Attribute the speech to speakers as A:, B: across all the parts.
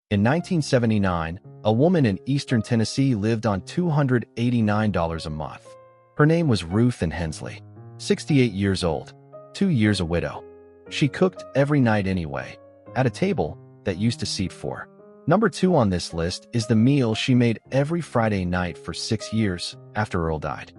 A: In 1979, a woman in eastern Tennessee lived on $289 a month. Her name was Ruth Ann Hensley, 68 years old, 2 years a widow. She cooked every night anyway, at a table that used to seat 4. Number 2 on this list is the meal she made every Friday night for 6 years after Earl died.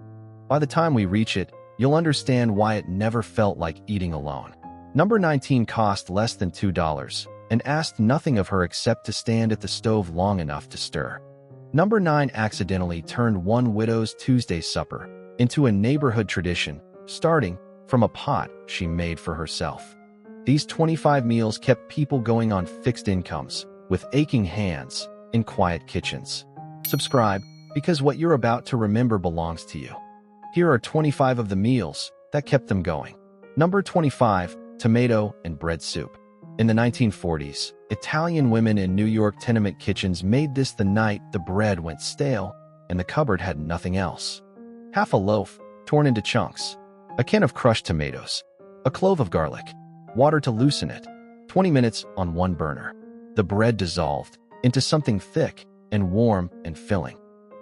A: By the time we reach it, you'll understand why it never felt like eating alone. Number 19 cost less than $2 and asked nothing of her except to stand at the stove long enough to stir. Number 9 accidentally turned one widow's Tuesday supper into a neighborhood tradition, starting from a pot she made for herself. These 25 meals kept people going on fixed incomes, with aching hands, in quiet kitchens. Subscribe, because what you're about to remember belongs to you. Here are 25 of the meals that kept them going. Number 25, tomato and bread soup. In the 1940s, Italian women in New York tenement kitchens made this the night the bread went stale and the cupboard had nothing else. Half a loaf, torn into chunks, a can of crushed tomatoes, a clove of garlic, water to loosen it, 20 minutes on one burner. The bread dissolved into something thick and warm and filling.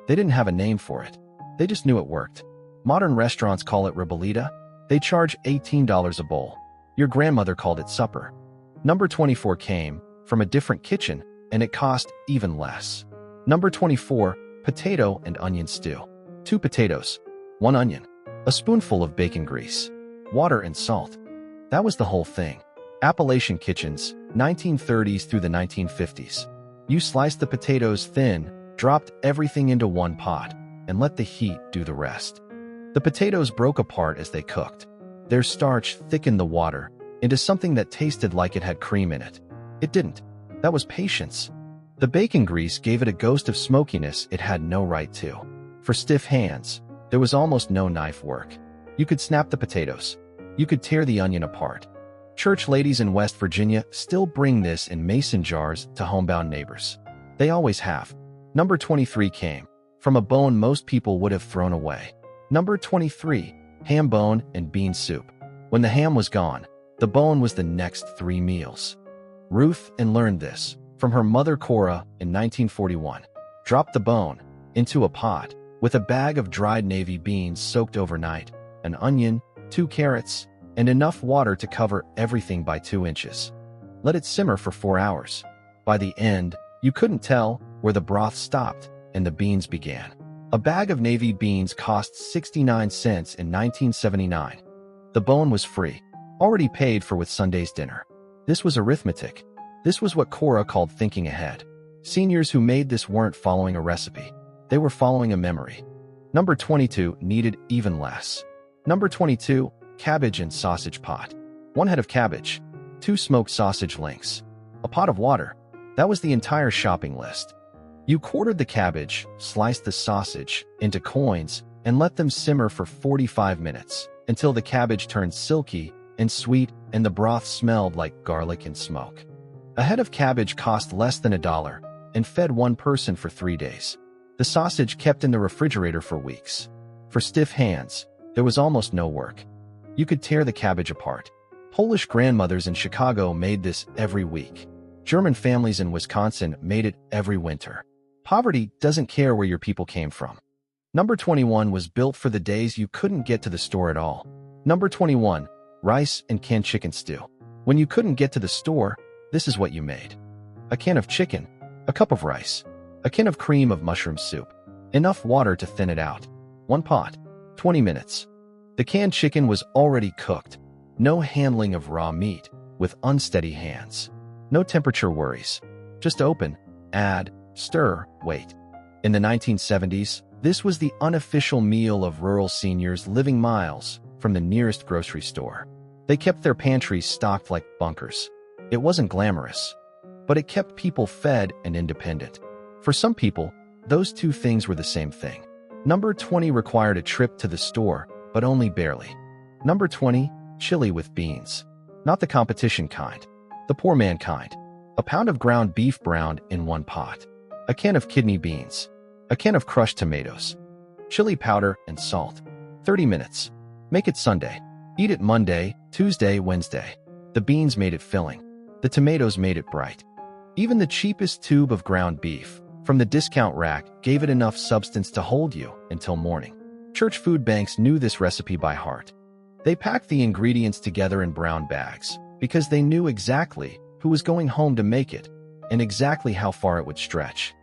A: They didn't have a name for it. They just knew it worked. Modern restaurants call it ribollita. They charge $18 a bowl. Your grandmother called it supper. Number 24 came from a different kitchen, and it cost even less. Number 24, potato and onion stew. 2 potatoes, 1 onion, a spoonful of bacon grease, water and salt. That was the whole thing. Appalachian kitchens, 1930s through the 1950s. You sliced the potatoes thin, dropped everything into one pot, and let the heat do the rest. The potatoes broke apart as they cooked. Their starch thickened the water into something that tasted like it had cream in it. It didn't. That was patience. The bacon grease gave it a ghost of smokiness it had no right to. For stiff hands, there was almost no knife work. You could snap the potatoes. You could tear the onion apart. Church ladies in West Virginia still bring this in mason jars to homebound neighbors. They always have. Number 23 came from a bone most people would have thrown away. Number 23, ham bone and bean soup. When the ham was gone, the bone was the next 3 meals. Ruth Ann learned this from her mother Cora in 1941. Drop the bone into a pot with a bag of dried navy beans soaked overnight, an onion, 2 carrots, and enough water to cover everything by 2 inches. Let it simmer for 4 hours. By the end, you couldn't tell where the broth stopped and the beans began. A bag of navy beans cost 69 cents in 1979. The bone was free, already paid for with Sunday's dinner. This was arithmetic. This was what Cora called thinking ahead. Seniors who made this weren't following a recipe. They were following a memory. Number 22 needed even less. Number 22, cabbage and sausage pot. 1 head of cabbage, 2 smoked sausage links, a pot of water. That was the entire shopping list. You quartered the cabbage, sliced the sausage into coins, and let them simmer for 45 minutes until the cabbage turned silky and sweet and the broth smelled like garlic and smoke. A head of cabbage cost less than $1 and fed 1 person for 3 days. The sausage kept in the refrigerator for weeks. For stiff hands, there was almost no work. You could tear the cabbage apart. Polish grandmothers in Chicago made this every week. German families in Wisconsin made it every winter. Poverty doesn't care where your people came from. Number 21 was built for the days you couldn't get to the store at all. Number 21, rice and canned chicken stew. When you couldn't get to the store, this is what you made. A can of chicken, a cup of rice, a can of cream of mushroom soup, enough water to thin it out. 1 pot, 20 minutes. The canned chicken was already cooked. No handling of raw meat with unsteady hands. No temperature worries. Just open, add, stir, wait. In the 1970s, this was the unofficial meal of rural seniors living miles from the nearest grocery store. They kept their pantries stocked like bunkers. It wasn't glamorous, but it kept people fed and independent. For some people, those 2 things were the same thing. Number 20 required a trip to the store, but only barely. Number 20, chili with beans. Not the competition kind, the poor man kind. A pound of ground beef browned in 1 pot. A can of kidney beans. A can of crushed tomatoes. Chili powder and salt. 30 minutes. Make it Sunday. Eat it Monday, Tuesday, Wednesday. The beans made it filling. The tomatoes made it bright. Even the cheapest tube of ground beef from the discount rack gave it enough substance to hold you until morning. Church food banks knew this recipe by heart. They packed the ingredients together in brown bags because they knew exactly who was going home to make it and exactly how far it would stretch.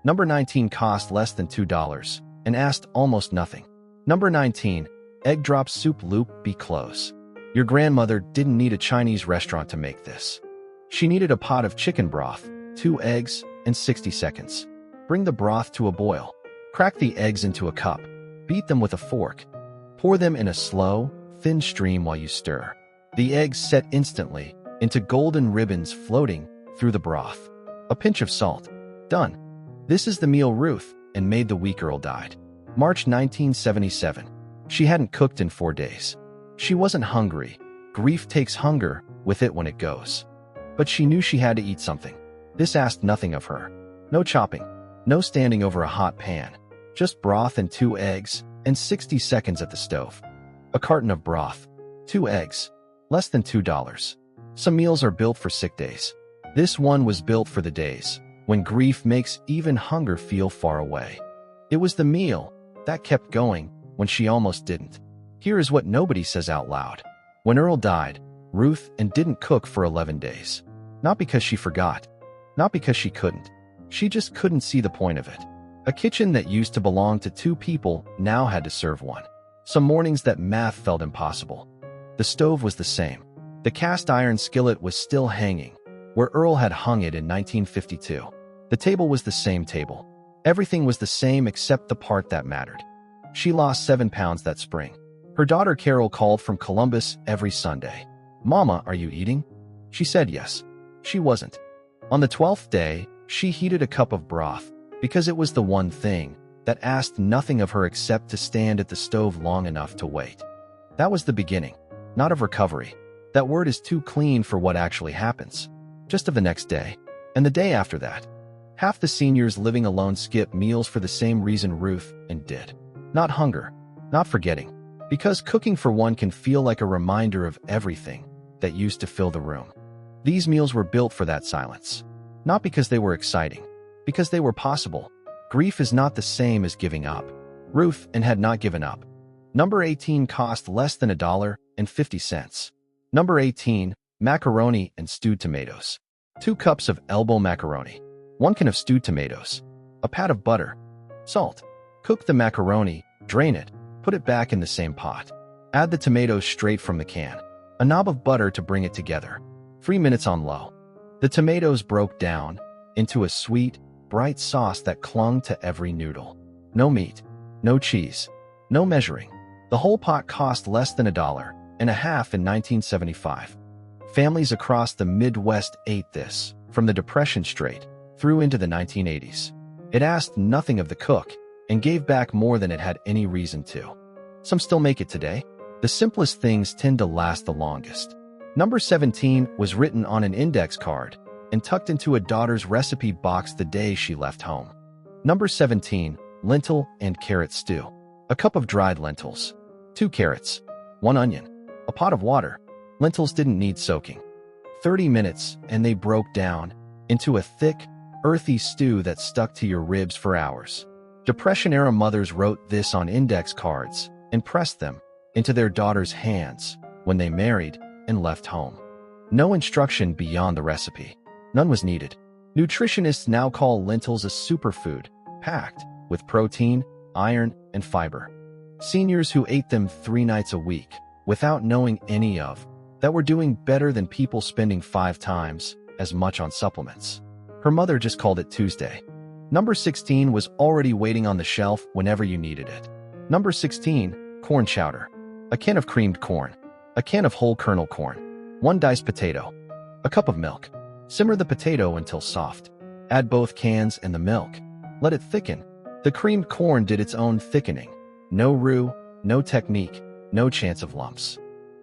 A: Number 19 cost less than $2 and asked almost nothing. Number 19, egg drop soup. Loop, be close. Your grandmother didn't need a Chinese restaurant to make this. She needed a pot of chicken broth, 2 eggs, and 60 seconds. Bring the broth to a boil. Crack the eggs into a cup. Beat them with a fork. Pour them in a slow, thin stream while you stir. The eggs set instantly into golden ribbons floating through the broth. A pinch of salt. Done. This is the meal Ruth and made the week Earl died. March 1977. She hadn't cooked in 4 days. She wasn't hungry. Grief takes hunger with it when it goes. But she knew she had to eat something. This asked nothing of her. No chopping. No standing over a hot pan. Just broth and 2 eggs and 60 seconds at the stove. A carton of broth. 2 eggs. Less than $2. Some meals are built for sick days. This one was built for the days when grief makes even hunger feel far away. It was the meal that kept going when she almost didn't. Here is what nobody says out loud. When Earl died, Ruth didn't cook for 11 days. Not because she forgot. Not because she couldn't. She just couldn't see the point of it. A kitchen that used to belong to 2 people now had to serve 1. Some mornings that math felt impossible. The stove was the same. The cast iron skillet was still hanging where Earl had hung it in 1952. The table was the same table. Everything was the same except the part that mattered. She lost 7 pounds that spring. Her daughter Carol called from Columbus every Sunday. "Mama, are you eating?" She said yes. She wasn't. On the 12th day, she heated a cup of broth because it was the one thing that asked nothing of her except to stand at the stove long enough to wait. That was the beginning, not of recovery. That word is too clean for what actually happens. Just of the next day, and the day after that. Half the seniors living alone skip meals for the same reason Ruth did. Not hunger, not forgetting. Because cooking for one can feel like a reminder of everything that used to fill the room. These meals were built for that silence. Not because they were exciting, because they were possible. Grief is not the same as giving up. Ruth had not given up. Number 18 cost less than $1.50. Number 18, macaroni and stewed tomatoes. 2 cups of elbow macaroni. 1 can of stewed tomatoes. A pat of butter. Salt. Cook the macaroni, drain it, put it back in the same pot. Add the tomatoes straight from the can. A knob of butter to bring it together. 3 minutes on low. The tomatoes broke down into a sweet, bright sauce that clung to every noodle. No meat, no cheese, no measuring. The whole pot cost less than $1.50 in 1975. Families across the Midwest ate this from the Depression straight through into the 1980s. It asked nothing of the cook and gave back more than it had any reason to. Some still make it today. The simplest things tend to last the longest. Number 17 was written on an index card and tucked into a daughter's recipe box the day she left home. Number 17, lentil and carrot stew. A cup of dried lentils. 2 carrots. 1 onion. A pot of water. Lentils didn't need soaking. 30 minutes and they broke down into a thick, earthy stew that stuck to your ribs for hours. Depression-era mothers wrote this on index cards and pressed them into their daughters' hands when they married and left home. No instruction beyond the recipe. None was needed. Nutritionists now call lentils a superfood, packed with protein, iron, and fiber. Seniors who ate them 3 nights a week, without knowing any of, that were doing better than people spending 5 times as much on supplements. Her mother just called it Tuesday. Number 16 was already waiting on the shelf whenever you needed it. Number 16, corn chowder. A can of creamed corn. A can of whole kernel corn. 1 diced potato. A cup of milk. Simmer the potato until soft. Add both cans and the milk. Let it thicken. The creamed corn did its own thickening. No roux, no technique, no chance of lumps.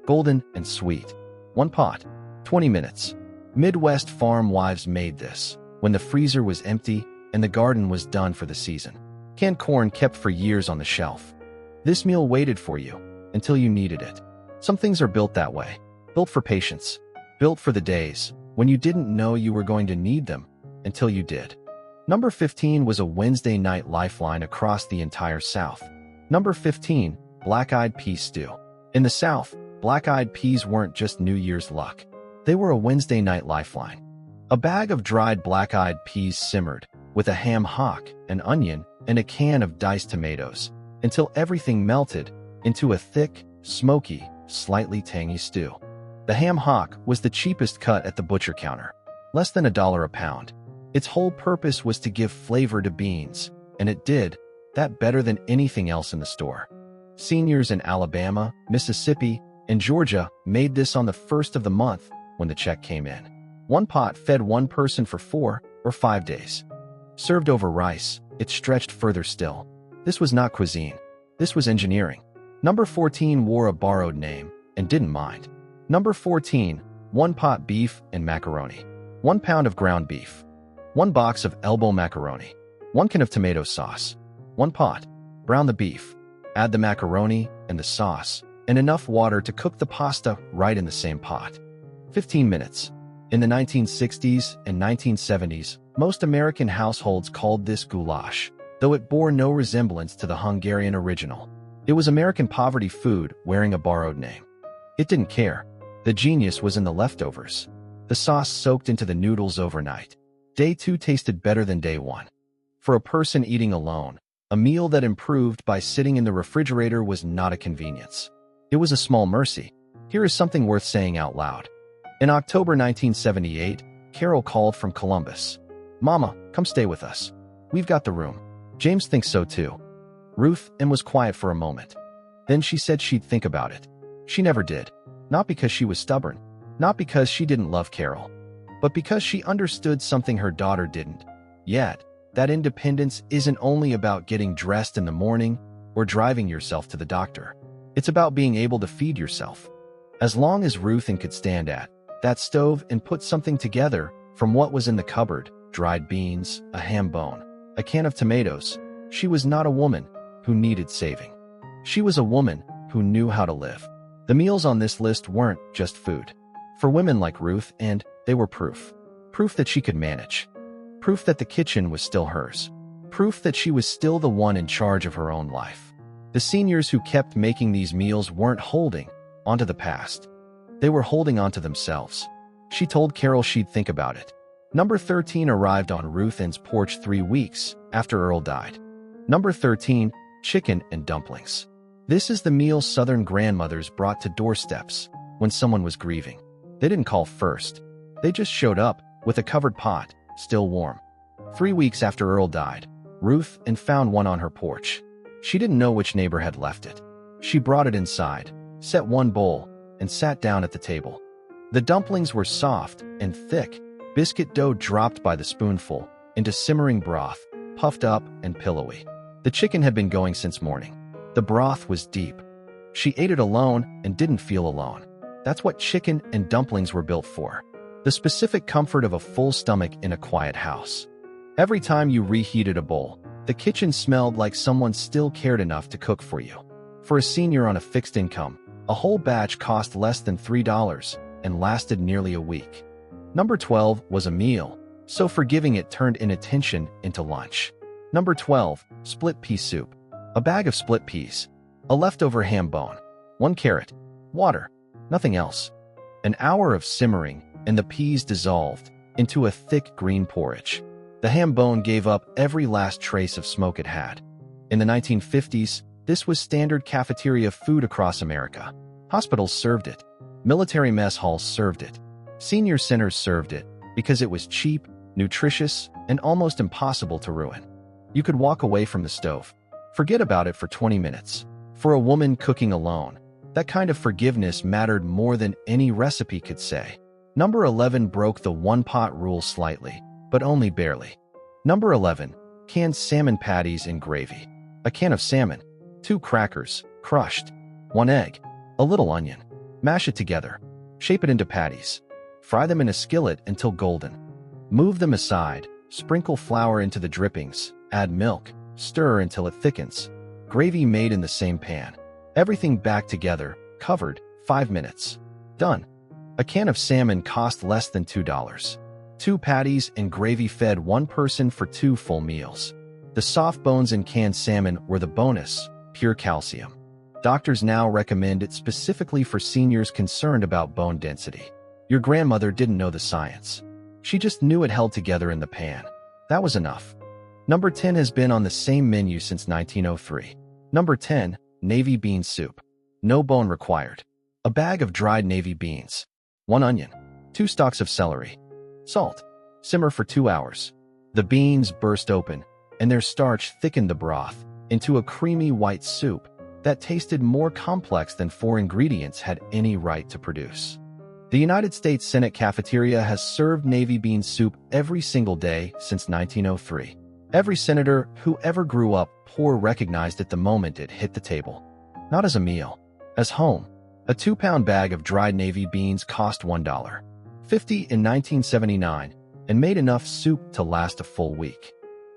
A: Golden and sweet. 1 pot. 20 minutes. Midwest farm wives made this when the freezer was empty and the garden was done for the season. Canned corn kept for years on the shelf. This meal waited for you until you needed it. Some things are built that way. Built for patience. Built for the days when you didn't know you were going to need them until you did. Number 15 was a Wednesday night lifeline across the entire South. Number 15, black-eyed pea stew. In the South, black-eyed peas weren't just New Year's luck. They were a Wednesday night lifeline. A bag of dried black-eyed peas simmered, with a ham hock, an onion, and a can of diced tomatoes, until everything melted into a thick, smoky, slightly tangy stew. The ham hock was the cheapest cut at the butcher counter, less than $1 a pound. Its whole purpose was to give flavor to beans, and it did that better than anything else in the store. Seniors in Alabama, Mississippi, and Georgia made this on the first of the month when the check came in. One pot fed one person for 4 or 5 days. Served over rice, it stretched further still. This was not cuisine. This was engineering. Number 14 wore a borrowed name and didn't mind. Number 14, one pot beef and macaroni. 1 pound of ground beef. 1 box of elbow macaroni. 1 can of tomato sauce. 1 pot. Brown the beef. Add the macaroni and the sauce, and enough water to cook the pasta right in the same pot. 15 minutes. In the 1960s and 1970s, most American households called this goulash, though it bore no resemblance to the Hungarian original. It was American poverty food wearing a borrowed name. It didn't care. The genius was in the leftovers. The sauce soaked into the noodles overnight. Day 2 tasted better than day 1. For a person eating alone, a meal that improved by sitting in the refrigerator was not a convenience. It was a small mercy. Here is something worth saying out loud. In October 1978, Carol called from Columbus. "Mama, come stay with us. We've got the room. James thinks so too." Ruth was quiet for a moment. Then she said she'd think about it. She never did. Not because she was stubborn. Not because she didn't love Carol. But because she understood something her daughter didn't. Yet, that independence isn't only about getting dressed in the morning or driving yourself to the doctor. It's about being able to feed yourself. As long as Ruth could stand at that stove and put something together from what was in the cupboard, dried beans, a ham bone, a can of tomatoes, she was not a woman who needed saving. She was a woman who knew how to live. The meals on this list weren't just food. For women like Ruth, and they were proof. Proof that she could manage. Proof that the kitchen was still hers. Proof that she was still the one in charge of her own life. The seniors who kept making these meals weren't holding onto the past. They were holding onto themselves. She told Carol she'd think about it. Number 13 arrived on Ruth's porch 3 weeks after Earl died. Number 13, chicken and dumplings. This is the meal Southern grandmothers brought to doorsteps when someone was grieving. They didn't call first. They just showed up with a covered pot, still warm. 3 weeks after Earl died, Ruth found one on her porch. She didn't know which neighbor had left it. She brought it inside, set one bowl, and sat down at the table. The dumplings were soft and thick, biscuit dough dropped by the spoonful into simmering broth, puffed up and pillowy. The chicken had been going since morning. The broth was deep. She ate it alone and didn't feel alone. That's what chicken and dumplings were built for. The specific comfort of a full stomach in a quiet house. Every time you reheated a bowl, the kitchen smelled like someone still cared enough to cook for you. For a senior on a fixed income, a whole batch cost less than $3 and lasted nearly a week. Number 12 was a meal, so forgiving it turned inattention into lunch. Number 12, split pea soup. A bag of split peas. A leftover ham bone. 1 carrot. Water. Nothing else. An hour of simmering, and the peas dissolved into a thick green porridge. The ham bone gave up every last trace of smoke it had. In the 1950s, this was standard cafeteria food across America. Hospitals served it. Military mess halls served it. Senior centers served it because it was cheap, nutritious, and almost impossible to ruin. You could walk away from the stove. Forget about it for 20 minutes. For a woman cooking alone, that kind of forgiveness mattered more than any recipe could say. Number 11 broke the one-pot rule slightly, but only barely. Number 11, canned salmon patties in gravy. A can of salmon, 2 crackers, crushed, 1 egg, a little onion. Mash it together. Shape it into patties. Fry them in a skillet until golden. Move them aside. Sprinkle flour into the drippings. Add milk. Stir until it thickens. Gravy made in the same pan. Everything back together, covered, 5 minutes. Done. A can of salmon cost less than $2. 2 patties and gravy fed one person for 2 full meals. The soft bones in canned salmon were the bonus, pure calcium. Doctors now recommend it specifically for seniors concerned about bone density. Your grandmother didn't know the science. She just knew it held together in the pan. That was enough. Number 10 has been on the same menu since 1903. Number 10, navy bean soup. No bone required. A bag of dried navy beans. 1 onion. 2 stalks of celery. Salt. Simmer for 2 hours. The beans burst open, and their starch thickened the broth into a creamy white soup that tasted more complex than 4 ingredients had any right to produce. The United States Senate cafeteria has served navy bean soup every single day since 1903. Every senator who ever grew up poor recognized it the moment it hit the table. Not as a meal, as home. A 2-pound bag of dried navy beans cost $1.50 in 1979 and made enough soup to last a full week.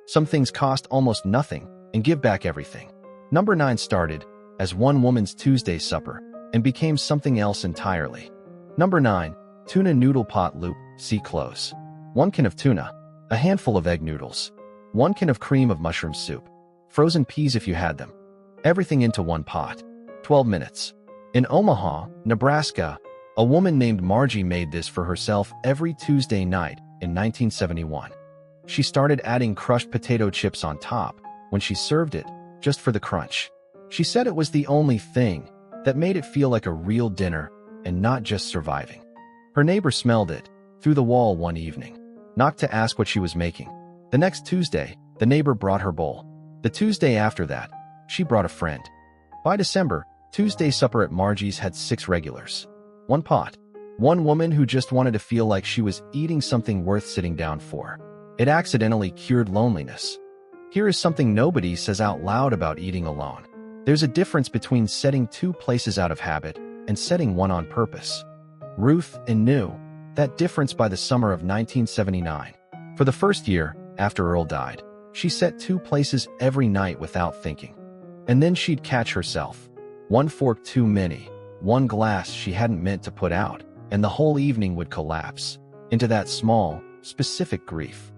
A: Some things cost almost nothing and give back everything. Number 9 started as one woman's Tuesday supper and became something else entirely. Number 9, tuna noodle pot loop, see close. 1 can of tuna, a handful of egg noodles, 1 can of cream of mushroom soup, frozen peas if you had them. Everything into one pot. 12 minutes. In Omaha, Nebraska, a woman named Margie made this for herself every Tuesday night in 1971. She started adding crushed potato chips on top when she served it, just for the crunch. She said it was the only thing that made it feel like a real dinner and not just surviving. Her neighbor smelled it through the wall one evening, knocked to ask what she was making. The next Tuesday, the neighbor brought her bowl. The Tuesday after that, she brought a friend. By December, Tuesday supper at Margie's had 6 regulars. 1 pot. One woman who just wanted to feel like she was eating something worth sitting down for. It accidentally cured loneliness. Here is something nobody says out loud about eating alone. There's a difference between setting 2 places out of habit and setting one on purpose. Ruth knew that difference by the summer of 1979. For the first year, after Earl died, she set 2 places every night without thinking. And then she'd catch herself. 1 fork too many, 1 glass she hadn't meant to put out, and the whole evening would collapse into that small, specific grief.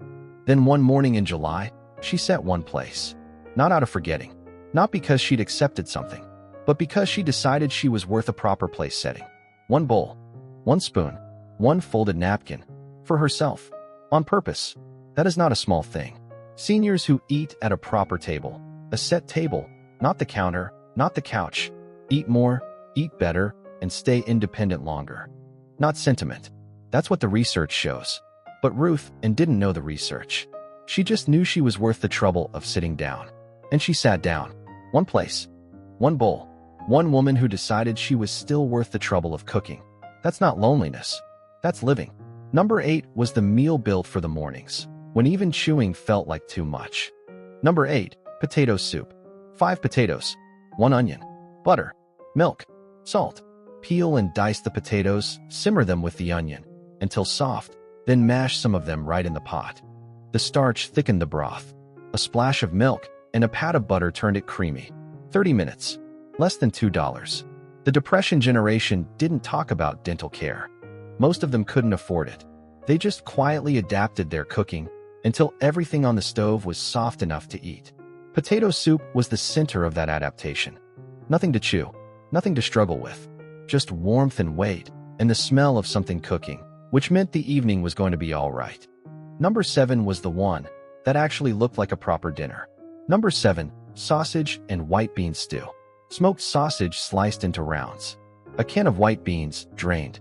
A: Then one morning in July, she set 1 place. Not out of forgetting. Not because she'd accepted something, but because she decided she was worth a proper place setting. 1 bowl, 1 spoon, 1 folded napkin. For herself. On purpose. That is not a small thing. Seniors who eat at a proper table. A set table, not the counter, not the couch. Eat more, eat better, and stay independent longer. Not sentiment. That's what the research shows. But Ruth didn't know the research. She just knew she was worth the trouble of sitting down. And she sat down. 1 place. 1 bowl. 1 woman who decided she was still worth the trouble of cooking. That's not loneliness. That's living. Number 8 was the meal built for the mornings, when even chewing felt like too much. Number 8, potato soup. 5 potatoes. 1 onion. Butter. Milk. Salt. Peel and dice the potatoes, simmer them with the onion until soft, then mash some of them right in the pot. The starch thickened the broth. A splash of milk and a pat of butter turned it creamy. 30 minutes. Less than $2. The Depression generation didn't talk about dental care. Most of them couldn't afford it. They just quietly adapted their cooking until everything on the stove was soft enough to eat. Potato soup was the center of that adaptation. Nothing to chew, nothing to struggle with. Just warmth and weight, and the smell of something cooking, which meant the evening was going to be all right. Number 7 was the one that actually looked like a proper dinner. Number 7, sausage and white bean stew. Smoked sausage sliced into rounds. A can of white beans, drained.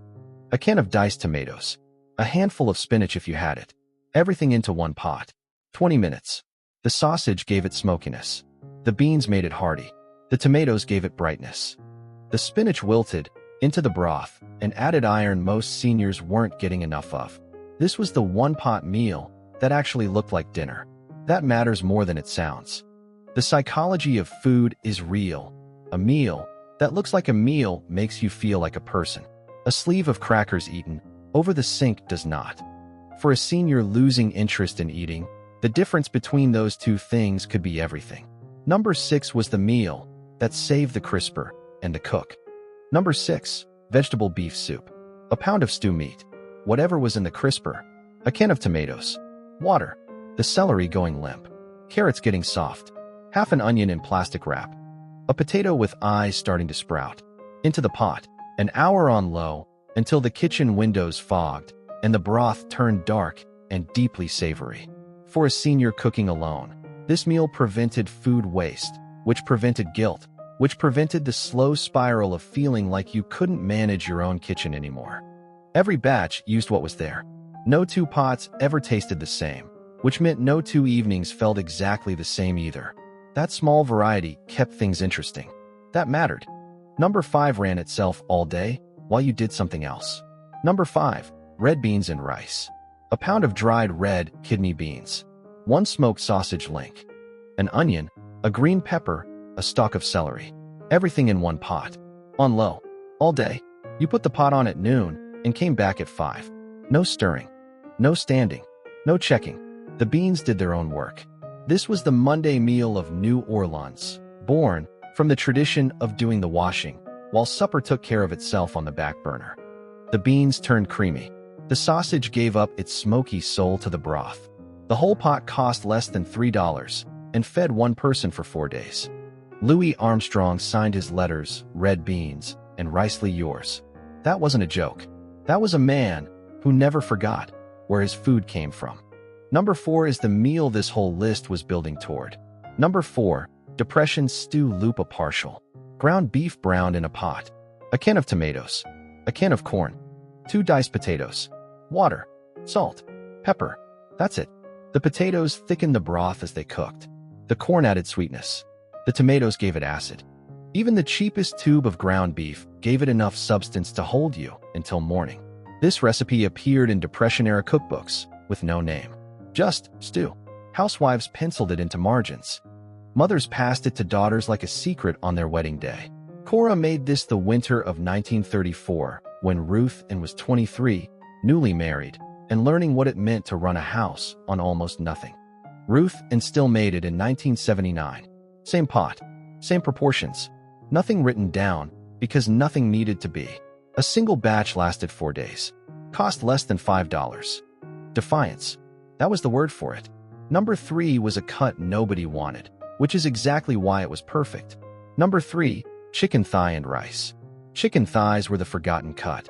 A: A can of diced tomatoes. A handful of spinach if you had it. Everything into 1 pot. 20 minutes. The sausage gave it smokiness. The beans made it hearty. The tomatoes gave it brightness. The spinach wilted into the broth and added iron most seniors weren't getting enough of. This was the 1-pot meal that actually looked like dinner. That matters more than it sounds. The psychology of food is real. A meal that looks like a meal makes you feel like a person. A sleeve of crackers eaten over the sink does not. For a senior losing interest in eating, the difference between those 2 things could be everything. Number 6 was the meal that saved the crisper and the cook. Number 6, vegetable beef soup. A pound of stew meat. Whatever was in the crisper. a can of tomatoes, water, the celery going limp, carrots getting soft, half an onion in plastic wrap, a potato with eyes starting to sprout. Into the pot, an hour on low, until the kitchen windows fogged and the broth turned dark and deeply savory. For a senior cooking alone, this meal prevented food waste, which prevented guilt, which prevented the slow spiral of feeling like you couldn't manage your own kitchen anymore. Every batch used what was there. No two pots ever tasted the same, which meant no two evenings felt exactly the same either. That small variety kept things interesting. That mattered. Number 5 ran itself all day while you did something else. Number 5, red beans and rice. A pound of dried red kidney beans, 1 smoked sausage link, an onion, a green pepper, a stalk of celery. Everything in one pot. On low. All day. You put the pot on at noon and came back at 5. No stirring. No standing. No checking. The beans did their own work. This was the Monday meal of New Orleans, born from the tradition of doing the washing, while supper took care of itself on the back burner. The beans turned creamy. The sausage gave up its smoky soul to the broth. The whole pot cost less than $3 and fed one person for 4 days. Louis Armstrong signed his letters, red beans, and ricely yours. That wasn't a joke. That was a man who never forgot where his food came from. Number 4 is the meal this whole list was building toward. Number 4, Depression Stew Lupa Partial. Ground beef browned in a pot. A can of tomatoes. A can of corn. 2 diced potatoes. Water. Salt. Pepper. That's it. The potatoes thickened the broth as they cooked. The corn added sweetness. The tomatoes gave it acid. Even the cheapest tube of ground beef gave it enough substance to hold you until morning. This recipe appeared in Depression-era cookbooks with no name. Just stew. Housewives penciled it into margins. Mothers passed it to daughters like a secret on their wedding day. Cora made this the winter of 1934 when Ruth was 23, newly married, and learning what it meant to run a house on almost nothing. Ruth still made it in 1979. Same pot, same proportions, nothing written down because nothing needed to be. A single batch lasted 4 days. Cost less than $5. Defiance. That was the word for it. Number 3 was a cut nobody wanted, which is exactly why it was perfect. Number 3, chicken thigh and rice. Chicken thighs were the forgotten cut.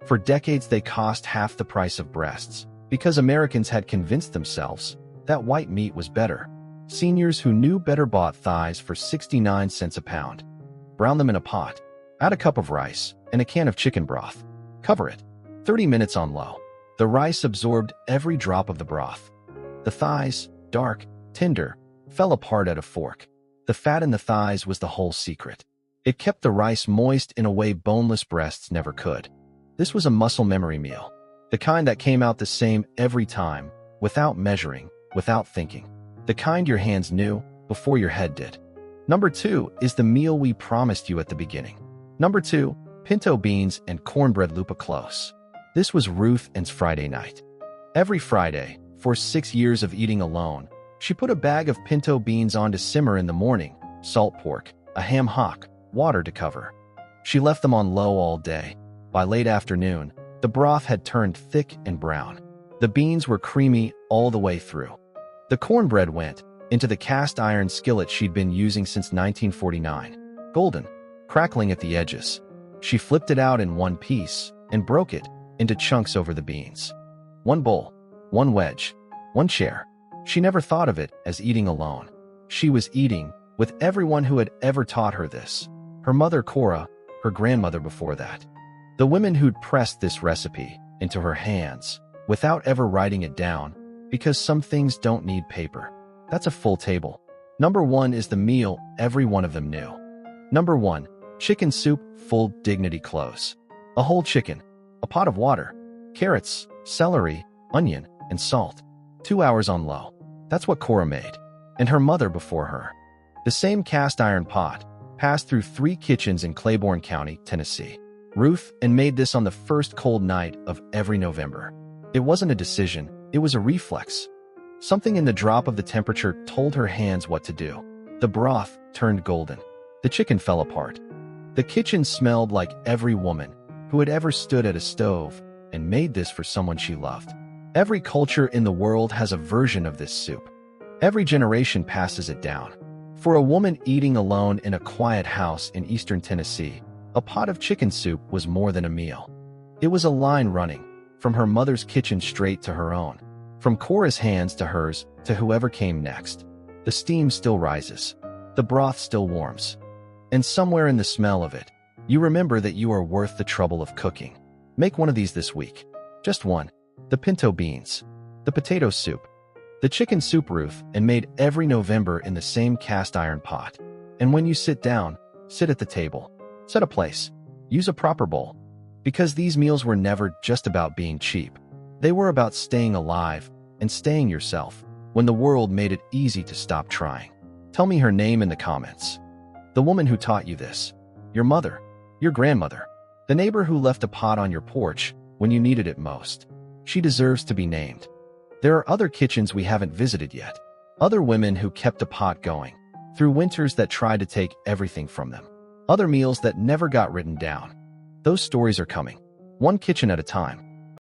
A: For decades they cost half the price of breasts because Americans had convinced themselves that white meat was better. Seniors who knew better bought thighs for 69 cents a pound. Brown them in a pot. Add a cup of rice and a can of chicken broth. Cover it. 30 minutes on low. The rice absorbed every drop of the broth. The thighs, dark, tender, fell apart at a fork. The fat in the thighs was the whole secret. It kept the rice moist in a way boneless breasts never could. This was a muscle memory meal. The kind that came out the same every time, without measuring, without thinking. The kind your hands knew before your head did. Number 2 is the meal we promised you at the beginning. Number 2, pinto beans and cornbread lupa close. This was Ruth's Friday night. Every Friday, for 6 years of eating alone, she put a bag of pinto beans on to simmer in the morning, salt pork, a ham hock, water to cover. She left them on low all day. By late afternoon, the broth had turned thick and brown. The beans were creamy all the way through. The cornbread went into the cast iron skillet she'd been using since 1949. Golden, crackling at the edges. She flipped it out in one piece and broke it into chunks over the beans. One bowl, one wedge, one chair. She never thought of it as eating alone. She was eating with everyone who had ever taught her this. Her mother Cora, her grandmother before that. The women who'd pressed this recipe into her hands without ever writing it down, because some things don't need paper. That's a full table. Number 1 is the meal every one of them knew. Number 1, chicken soup, full dignity close. A whole chicken, a pot of water, carrots, celery, onion, and salt. 2 hours on low. That's what Cora made, and her mother before her. The same cast iron pot passed through 3 kitchens in Claiborne County, Tennessee. Ruth made this on the first cold night of every November. It wasn't a decision, it was a reflex. Something in the drop of the temperature told her hands what to do. The broth turned golden. The chicken fell apart. The kitchen smelled like every woman who had ever stood at a stove and made this for someone she loved. Every culture in the world has a version of this soup. Every generation passes it down. For a woman eating alone in a quiet house in eastern Tennessee, a pot of chicken soup was more than a meal. It was a line running, from her mother's kitchen straight to her own, from Cora's hands to hers to whoever came next. The steam still rises. The broth still warms. And somewhere in the smell of it, you remember that you are worth the trouble of cooking. Make one of these this week. Just one. The pinto beans. The potato soup. The chicken soup Ruth and made every November in the same cast iron pot. And when you sit down, sit at the table. Set a place. Use a proper bowl. Because these meals were never just about being cheap. They were about staying alive and staying yourself when the world made it easy to stop trying. Tell me her name in the comments. The woman who taught you this. Your mother. Your grandmother. The neighbor who left a pot on your porch when you needed it most. She deserves to be named. There are other kitchens we haven't visited yet. Other women who kept a pot going through winters that tried to take everything from them. Other meals that never got written down. Those stories are coming, one kitchen at a time.